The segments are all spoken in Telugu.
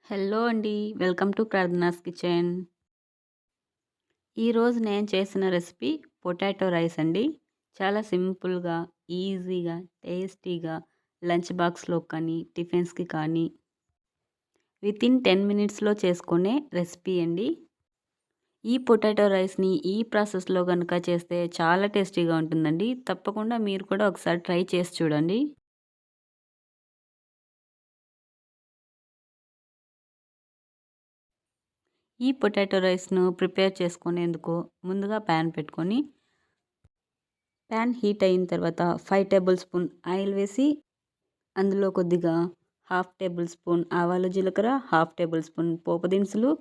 హలో అండి. Welcome to Prarthana's kitchen. ఈరోజు నేను చేసిన రెసిపీ పొటాటో రైస్ అండి. చాలా సింపుల్‌గా, ఈజీగా, టేస్టీగా లంచ్ బాక్స్‌లో కానీ, టిఫిన్స్‌కి కానీ వితిన్ 10 మినిట్స్‌లో చేసుకునే రెసిపీ అండి. ఈ పొటాటో రైస్‌ని ఈ ప్రాసెస్‌లో గనుక చేస్తే చాలా టేస్టీగా ఉంటుందండి. తప్పకుండా మీరు కూడా ఒకసారి ట్రై చేసి చూడండి. ఈ పొటాటో రైస్‌ను ప్రిపేర్ చేసుకునేందుకు ముందుగా ప్యాన్ పెట్టుకొని, ప్యాన్ హీట్ అయిన తర్వాత 5 టేబుల్ స్పూన్ ఆయిల్ వేసి, అందులో కొద్దిగా హాఫ్ టేబుల్ స్పూన్ ఆవాలు, జీలకర్ర, హాఫ్ టేబుల్ స్పూన్ పోపు దినుసులు,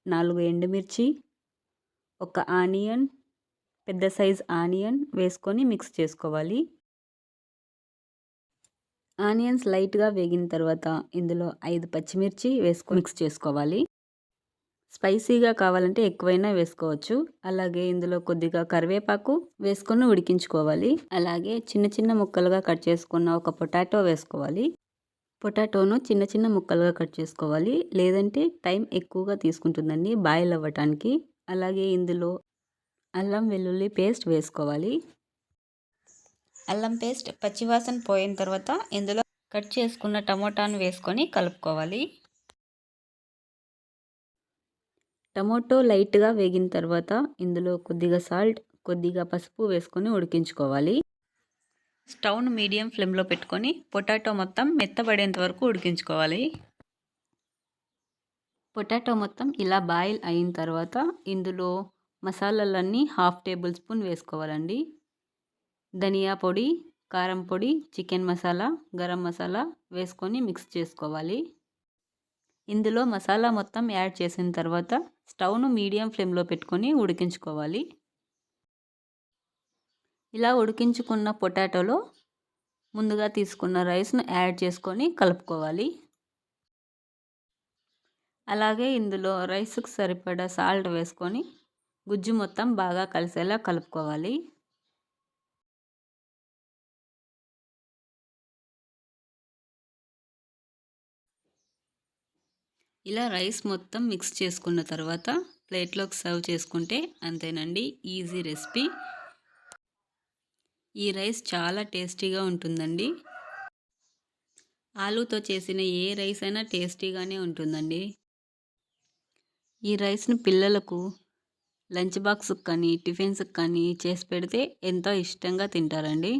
4 ఎండుమిర్చి, ఒక ఆనియన్, పెద్ద సైజ్ ఆనియన్ వేసుకొని మిక్స్ చేసుకోవాలి. ఆనియన్స్ లైట్‌గా వేగిన తర్వాత ఇందులో 5 పచ్చిమిర్చి వేసుకొని మిక్స్ చేసుకోవాలి. స్పైసీగా కావాలంటే ఎక్కువైనా వేసుకోవచ్చు. అలాగే ఇందులో కొద్దిగా కరివేపాకు వేసుకొని ఉడికించుకోవాలి. అలాగే చిన్న చిన్న ముక్కలుగా కట్ చేసుకున్న ఒక పొటాటో వేసుకోవాలి. పొటాటోను చిన్న చిన్న ముక్కలుగా కట్ చేసుకోవాలి. లేదంటే టైం ఎక్కువగా తీసుకుంటుందండి బాయిల్ అవ్వటానికి. అలాగే ఇందులో అల్లం వెల్లుల్లి పేస్ట్ వేసుకోవాలి. అల్లం పేస్ట్ పచ్చివాసన పోయిన తర్వాత ఇందులో కట్ చేసుకున్న టమోటాను వేసుకొని కలుపుకోవాలి. టమోటో లైట్‌గా వేగిన తర్వాత ఇందులో కొద్దిగా సాల్ట్, కొద్దిగా పసుపు వేసుకొని ఉడికించుకోవాలి. స్టవ్‌ను మీడియం ఫ్లేమ్‌లో పెట్టుకొని పొటాటో మొత్తం మెత్తబడేంత వరకు ఉడికించుకోవాలి. పొటాటో మొత్తం ఇలా బాయిల్ అయిన తర్వాత ఇందులో మసాలాలన్నీ హాఫ్ టేబుల్ స్పూన్ వేసుకోవాలండి. ధనియా పొడి, కారం పొడి, చికెన్ మసాలా, గరం మసాలా వేసుకొని మిక్స్ చేసుకోవాలి. ఇందులో మసాలా మొత్తం యాడ్ చేసిన తర్వాత స్టవ్‌ను మీడియం ఫ్లేమ్‌లో పెట్టుకొని ఉడికించుకోవాలి. ఇలా ఉడికించుకున్న పొటాటోలో ముందుగా తీసుకున్న రైస్‌ను యాడ్ చేసుకొని కలుపుకోవాలి. అలాగే ఇందులో రైస్‌కి సరిపడా సాల్ట్ వేసుకొని గుజ్జు మొత్తం బాగా కలిసేలా కలుపుకోవాలి. ఇలా రైస్ మొత్తం మిక్స్ చేసుకున్న తర్వాత ప్లేట్‌లోకి సర్వ్ చేసుకుంటే అంతేనండి. Easy recipe. ఈ రైస్ చాలా టేస్టీగా ఉంటుందండి. ఆలూతో చేసిన ఏ రైస్ అయినా టేస్టీగానే ఉంటుందండి. ఈ రైస్‌ని పిల్లలకు లంచ్ బాక్స్‌కి కానీ, టిఫిన్స్‌కి కానీ చేసి పెడితే ఎంతో ఇష్టంగా తింటారండి.